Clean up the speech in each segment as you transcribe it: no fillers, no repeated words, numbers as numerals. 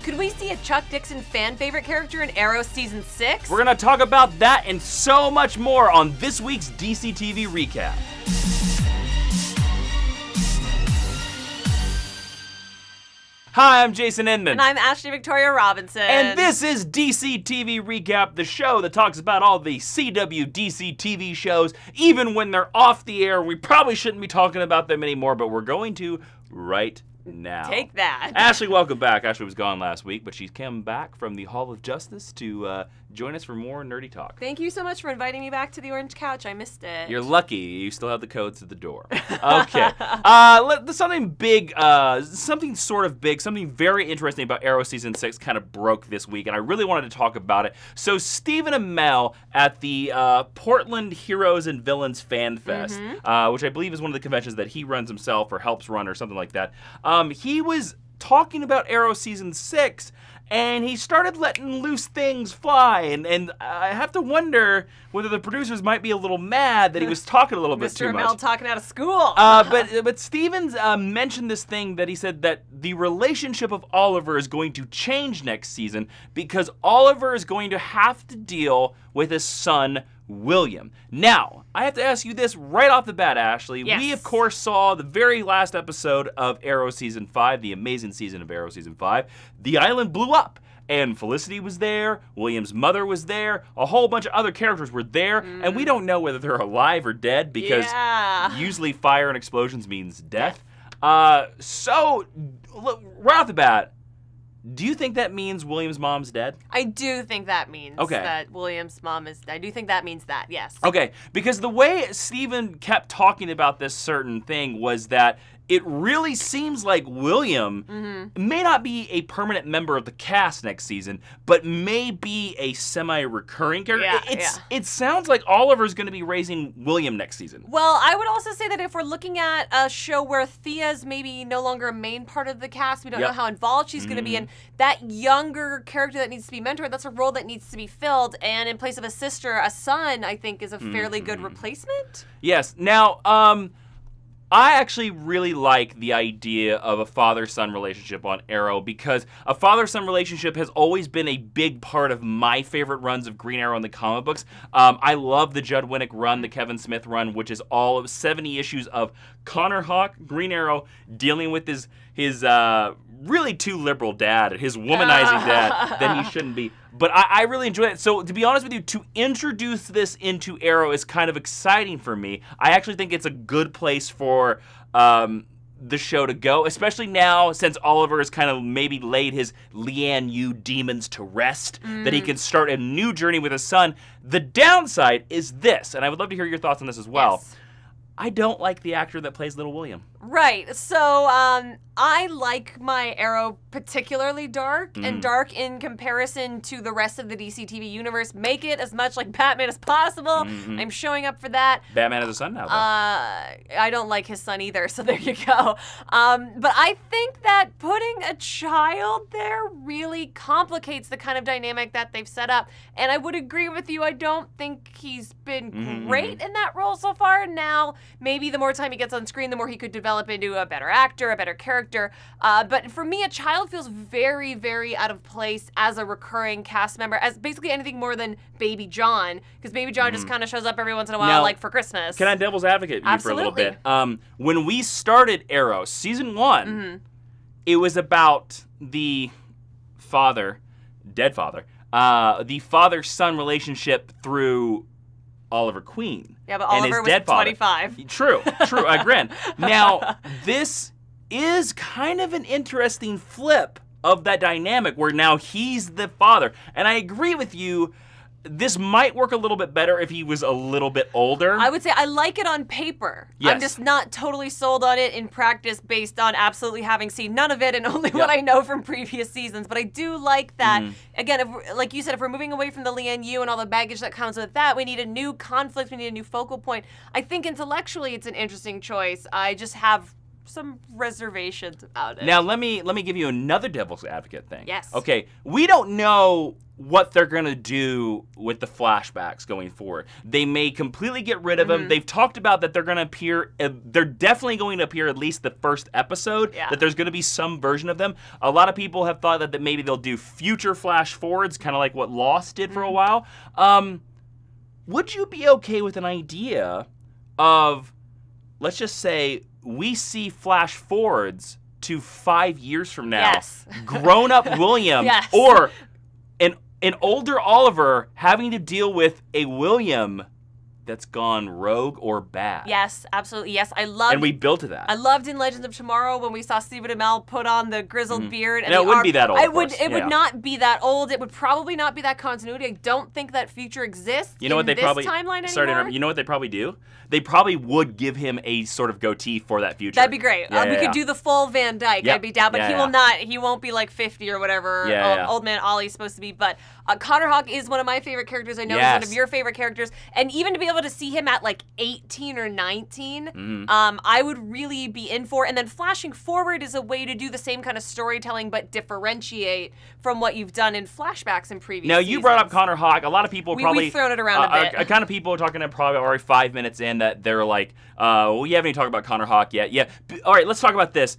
Could we see a Chuck Dixon fan favorite character in Arrow Season 6? We're going to talk about that and so much more on this week's DCTV Recap. Hi, I'm Jason Inman. And I'm Ashley Victoria Robinson. And this is DCTV Recap, the show that talks about all the CW DCTV shows. Even when they're off the air, we probably shouldn't be talking about them anymore, but we're going to right now. Take that. Ashley, welcome back. Ashley was gone last week, but she's come back from the Hall of Justice to join us for more nerdy talk. Thank you so much for inviting me back to the Orange Couch. I missed it. You're lucky. You still have the codes to the door. Okay. Something big, something sort of big, something very interesting about Arrow Season 6 kind of broke this week, and I really wanted to talk about it. So Stephen Amell at the Portland Heroes and Villains Fan Fest, which I believe is one of the conventions that he runs himself or helps run or something like that, he was talking about Arrow Season 6, and he started letting loose things fly, and I have to wonder whether the producers might be a little mad that he was talking a little bit too much. Mr. Amell talking out of school. But Stevens mentioned this thing that he said that the relationship of Oliver is going to change next season because Oliver is going to have to deal with his son, William. Now, I have to ask you this right off the bat, Ashley. Yes. We, of course, saw the very last episode of Arrow Season 5, the amazing season of Arrow Season 5. The island blew up, and Felicity was there, William's mother was there, a whole bunch of other characters were there, and we don't know whether they're alive or dead because usually fire and explosions means death. So, look, right off the bat, do you think that means William's mom's dead? I do think that means that William's mom is... I do think that means that, yes. Okay, because the way Stephen kept talking about this certain thing was that it really seems like William may not be a permanent member of the cast next season, but may be a semi-recurring character. It sounds like Oliver's going to be raising William next season. Well, I would also say that if we're looking at a show where Thea's maybe no longer a main part of the cast, we don't know how involved she's going to be, and that younger character that needs to be mentored, that's a role that needs to be filled, and in place of a sister, a son, I think, is a fairly good replacement. Yes. Now, I actually really like the idea of a father-son relationship on Arrow because a father-son relationship has always been a big part of my favorite runs of Green Arrow in the comic books. I love the Judd Winnick run, the Kevin Smith run, which is all of 70 issues of Connor Hawke, Green Arrow, dealing with his really too liberal dad, his womanizing dad that he shouldn't be. But I really enjoy it. So to be honest with you, to introduce this into Arrow is kind of exciting for me. I actually think it's a good place for the show to go, especially now since Oliver has kind of maybe laid his Lian Yu demons to rest, that he can start a new journey with his son. The downside is this, and I would love to hear your thoughts on this as well. Yes. I don't like the actor that plays Little William. Right. So I like my Arrow particularly dark, and dark in comparison to the rest of the DC TV universe. Make it as much like Batman as possible. I'm showing up for that. Batman has a son now, though. I don't like his son either, so there you go. But I think that putting a child there really complicates the kind of dynamic that they've set up. And I would agree with you. I don't think he's been great in that role so far. Now, maybe the more time he gets on screen, the more he could develop into a better actor, a better character. But for me, a child feels very, very out of place as a recurring cast member, as basically anything more than Baby John, because Baby John just kind of shows up every once in a while, now, like for Christmas. Can I devil's advocate you for a little bit? When we started Arrow, season 1, it was about the father, dead father, the father-son relationship through Oliver Queen. Yeah, but Oliver was 25. True, I grin. Now, this is kind of an interesting flip of that dynamic where now he's the father. And I agree with you, this might work a little bit better if he was a little bit older. I would say I like it on paper. Yes. I'm just not totally sold on it in practice based on absolutely having seen none of it and only what I know from previous seasons. But I do like that. Again, like you said, if we're moving away from the Lian Yu and all the baggage that comes with that, we need a new conflict, we need a new focal point. I think intellectually it's an interesting choice. I just have some reservations about it. Now, let me give you another devil's advocate thing. Yes. Okay, we don't know what they're going to do with the flashbacks going forward. They may completely get rid of them. They've talked about that they're going to appear, they're definitely going to appear at least the first episode, that there's going to be some version of them. A lot of people have thought that maybe they'll do future flash forwards, kind of like what Lost did for a while. Would you be okay with an idea of, let's just say, we see flash forwards to 5 years from now, grown-up William, or an older Oliver having to deal with a William that's gone rogue or bad. Yes, absolutely. Yes, I loved. And we built to that. I loved in Legends of Tomorrow when we saw Stephen Amell put on the grizzled beard. And it wouldn't be that old. It would not be that old. It would probably not be that continuity. I don't think that future exists. You know what they probably timeline anymore. Sorry to interrupt. You know what they probably do? They probably would give him a sort of goatee for that future. That'd be great. We could do the full Van Dyke. I'd be down, but he will not. He won't be like 50 or whatever. Old man Ollie's supposed to be. But Connor Hawke is one of my favorite characters. I know he's one of your favorite characters, and even to be able to see him at like 18 or 19, I would really be in for. And then flashing forward is a way to do the same kind of storytelling, but differentiate from what you've done in flashbacks in previous Now, you seasons. brought up Connor Hawke. A lot of people probably... We've thrown it around a bit. Kind of people are talking probably already 5 minutes in that they're like, well, we haven't even talked about Connor Hawke yet. Yeah. All right, let's talk about this.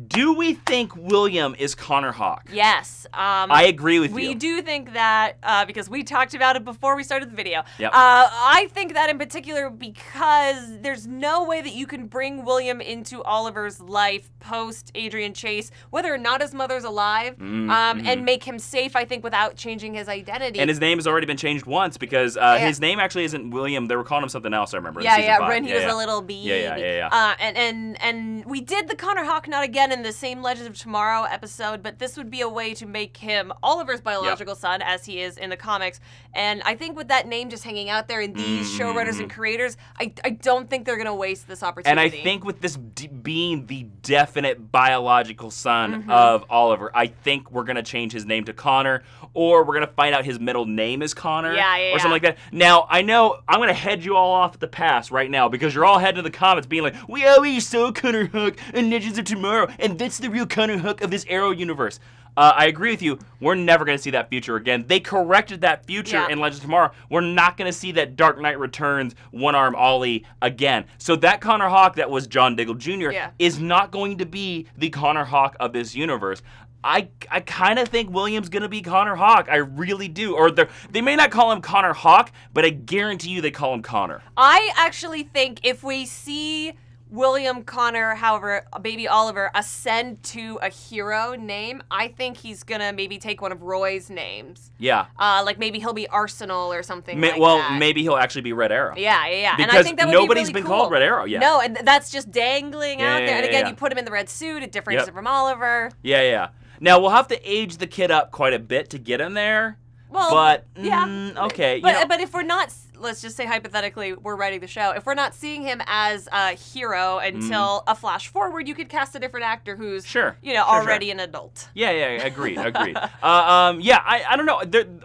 Do we think William is Connor Hawke? Yes. I agree with you. We do think that because we talked about it before we started the video. Yep. I think that in particular because there's no way that you can bring William into Oliver's life post Adrian Chase, whether or not his mother's alive, and make him safe, I think, without changing his identity. And his name has already been changed once because his name actually isn't William. They were calling him something else, I remember. When he was a little bee. And we did the Connor Hawke Not Again in the same Legends of Tomorrow episode, but this would be a way to make him Oliver's biological son, as he is in the comics. And I think with that name just hanging out there and these showrunners and creators, I don't think they're going to waste this opportunity. And I think with this being the definite biological son of Oliver, I think we're going to change his name to Connor, or we're going to find out his middle name is Connor, or something like that. Now, I know I'm going to head you all off at the pass right now because you're all heading to the comments being like, we always saw Connor Hawke in Legends of Tomorrow, and that's the real Connor Hawke of this Arrow universe. I agree with you. We're never going to see that future again. They corrected that future in Legends of Tomorrow. We're not going to see that Dark Knight Returns one-arm Ollie again. So that Connor Hawke that was John Diggle Jr. is not going to be the Connor Hawke of this universe. I kind of think William's going to be Connor Hawke. I really do. Or they may not call him Connor Hawke, but I guarantee you they call him Connor. I actually think if we see William Connor, however, baby Oliver, ascend to a hero name, I think he's going to maybe take one of Roy's names. Yeah. Like maybe he'll be Arsenal or something like that. Well, maybe he'll actually be Red Arrow. Yeah. Because and I think that would nobody's be really been cool. called Red Arrow yet. No, and that's just dangling out there. And again, yeah. you put him in the red suit, it differentiates him from Oliver. Yeah. Now, we'll have to age the kid up quite a bit to get him there. Well, but, yeah. Okay. But if we're not, let's just say hypothetically, we're writing the show. If we're not seeing him as a hero until a flash forward, you could cast a different actor who's, already an adult. Yeah, agreed. I don't know.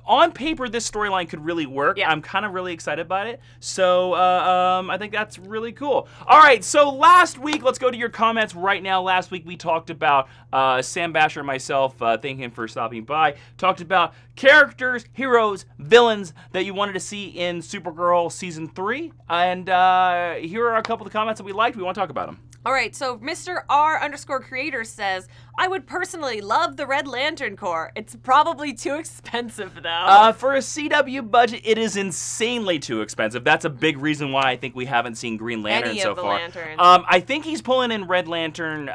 On paper, this storyline could really work. Yeah. I'm kind of really excited about it. So I think that's really cool. All right, so last week, let's go to your comments right now. Last week, we talked about Sam Basher and myself, thank him for stopping by, talked about characters, heroes, villains that you wanted to see in Supergirl Season 3. And here are a couple of the comments that we liked. We want to talk about them. All right, so Mr. R_creator says, I would personally love the Red Lantern Corps. It's probably too expensive, though. For a CW budget, it is insanely too expensive. That's a big reason why I think we haven't seen Green Lantern so far. Lanterns. I think he's pulling in Red Lantern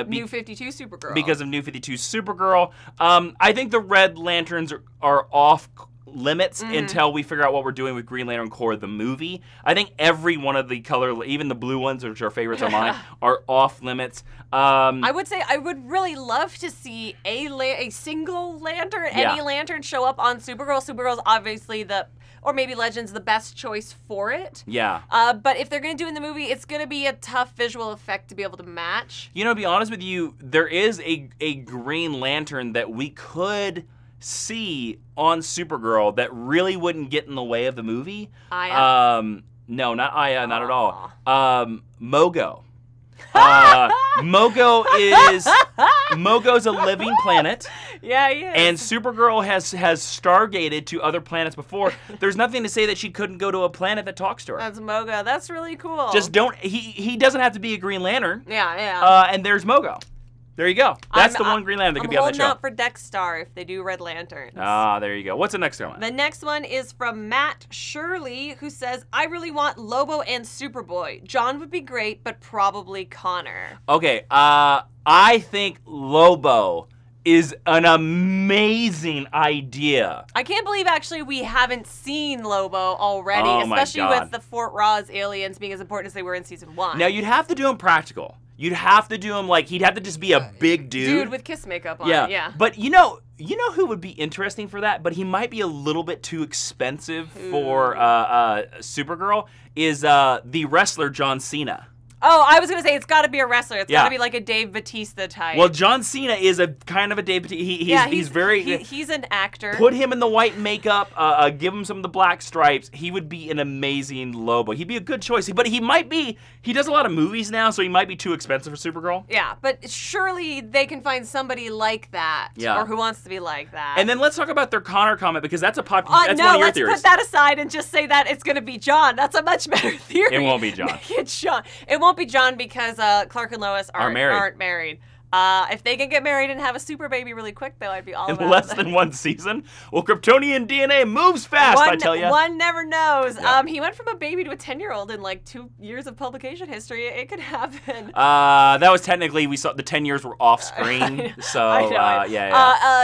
New 52 Supergirl. Because of New 52 Supergirl. I think the Red Lanterns are off limits until we figure out what we're doing with Green Lantern Corps, the movie. I think every one of the color, even the blue ones, which are favorites of mine, are off limits. I would say I would really love to see a single lantern, any lantern show up on Supergirl. Supergirl's obviously or maybe Legends, the best choice for it. Yeah. But if they're going to do it in the movie, it's going to be a tough visual effect to be able to match. You know, to be honest with you, there is a Green Lantern that we could see on Supergirl that really wouldn't get in the way of the movie. Aya? No, not Aya, not at all. Mogo. Mogo is Mogo's a living planet. Yeah, he is. And Supergirl has stargated to other planets before. There's nothing to say that she couldn't go to a planet that talks to her. That's Mogo. That's really cool. Just don't. He doesn't have to be a Green Lantern. Yeah. And there's Mogo. There you go. That's the one Green Lantern that could be on that show. I'm holding out for Deathstroke if they do Red Lanterns. Ah, there you go. What's the next one? The next one is from Matt Shirley, who says, I really want Lobo and Superboy. John would be great, but probably Connor. Okay, I think Lobo is an amazing idea. I can't believe, actually, we haven't seen Lobo already, especially with the Fort Ross aliens being as important as they were in Season 1. Now, you'd have to do him practical. You'd have to do him like, he'd have to just be a big dude. Dude with kiss makeup on, yeah. But you know who would be interesting for that, but he might be a little bit too expensive for Supergirl, is the wrestler John Cena. Oh, I was going to say, it's got to be a wrestler. It's got to be like a Dave Bautista type. Well, John Cena is a kind of a Dave Bautista. He's an actor. Put him in the white makeup, give him some of the black stripes. He would be an amazing Lobo. He'd be a good choice. But he does a lot of movies now, so he might be too expensive for Supergirl. Yeah, but surely they can find somebody like that. Yeah. Or who wants to be like that. And then let's talk about their Connor comment, because that's that's one of your theories. Let's put that aside and just say that it's going to be John. That's a much better theory. It won't be John. It's John. It won't be John because Clark and Lois aren't married. If they can get married and have a super baby really quick, though, I'd be all about it. In less than one season? Well, Kryptonian DNA moves fast, I tell you. One never knows. Yeah. He went from a baby to a 10-year-old in like 2 years of publication history. It could happen. That was technically, we saw the 10 years were off screen.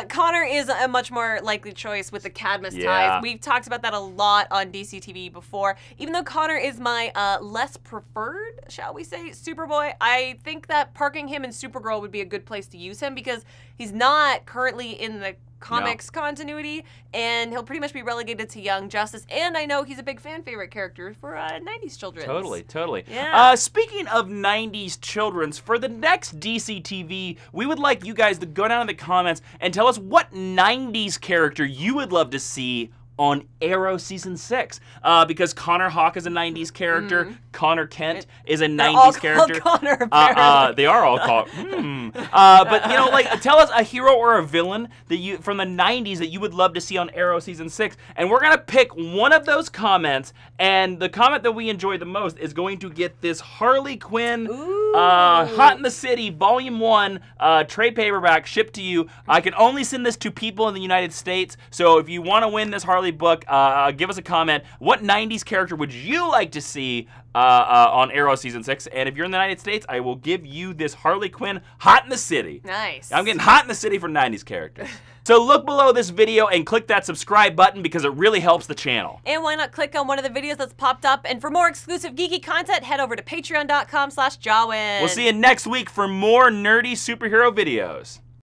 Connor is a much more likely choice with the Cadmus ties. We've talked about that a lot on DCTV before. Even though Connor is my less preferred, shall we say, Superboy, I think that parking him in Supergirl would be a good place to use him, because he's not currently in the comics continuity, and he'll pretty much be relegated to Young Justice, and I know he's a big fan favorite character for 90s children. Totally. Yeah. Speaking of 90s children's, for the next DCTV, we would like you guys to go down in the comments and tell us what 90s character you would love to see on Arrow Season 6, because Connor Hawke is a 90s character, Connor Kent is a 90s character. Connor, they are all called. But tell us a hero or a villain that from the 90s that you would love to see on Arrow Season 6, and we're gonna pick one of those comments, and the comment that we enjoy the most is going to get this Harley Quinn Hot in the City Volume 1 trade paperback shipped to you. I can only send this to people in the United States, so if you want to win this Harley book, give us a comment. What 90s character would you like to see on Arrow Season 6? And if you're in the United States, I will give you this Harley Quinn Hot in the City. Nice. I'm getting hot in the city for 90s characters. So look below this video and click that subscribe button, because it really helps the channel. And why not click on one of the videos that's popped up? And for more exclusive geeky content, head over to patreon.com/Jawiin. We'll see you next week for more nerdy superhero videos.